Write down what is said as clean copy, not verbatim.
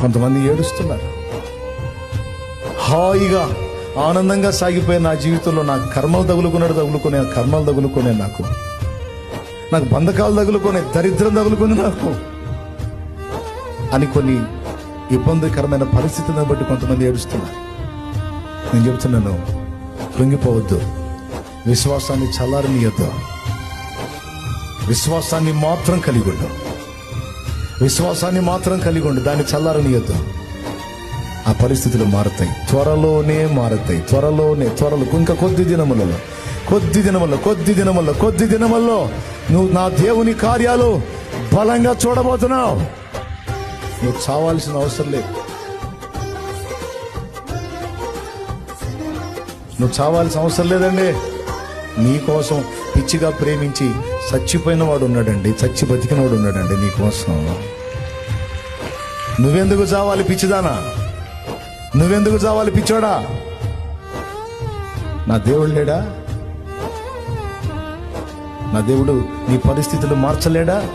కొంతమంది ఏడుస్తున్నారు. హాయిగా ఆనందంగా సాగిపోయే నా జీవితంలో నాకు కర్మలు తగులుకునే నాకు బంధకాలు తగులుకునే, దరిద్రం తగులుకుని నాకు అని కొన్ని ఇబ్బందికరమైన పరిస్థితులను బట్టి కొంతమంది ఏడుస్తున్నారు. నేను చెబుతున్నాను, కృంగిపోవద్దు. విశ్వాసాన్ని చల్లారనీయొద్దు. విశ్వాసాన్ని మాత్రం కలిగి ఉండు. దాన్ని చల్లారనీయొద్దు. ఆ పరిస్థితులు మారుతాయి, త్వరలోనే మారుతాయి. త్వరలో ఇంకా కొద్ది దినముల్లో నువ్వు నా దేవుని కార్యాలు బలంగా చూడబోతున్నావు. నువ్వు చావాల్సిన అవసరం లేదు. లేదండి. నీకోసం పిచ్చిగా ప్రేమించి చచ్చిపోయిన వాడు ఉన్నాడండి, చచ్చి బతికిన వాడు ఉన్నాడండి నీకోసం. నువ్వెందుకు చావాలి పిచ్చిదానా? నువ్వెందుకు చావాలి పిచ్చోడా? నా దేవుడు లేడా? నా దేవుడు నీ పరిస్థితులు మార్చలేడా?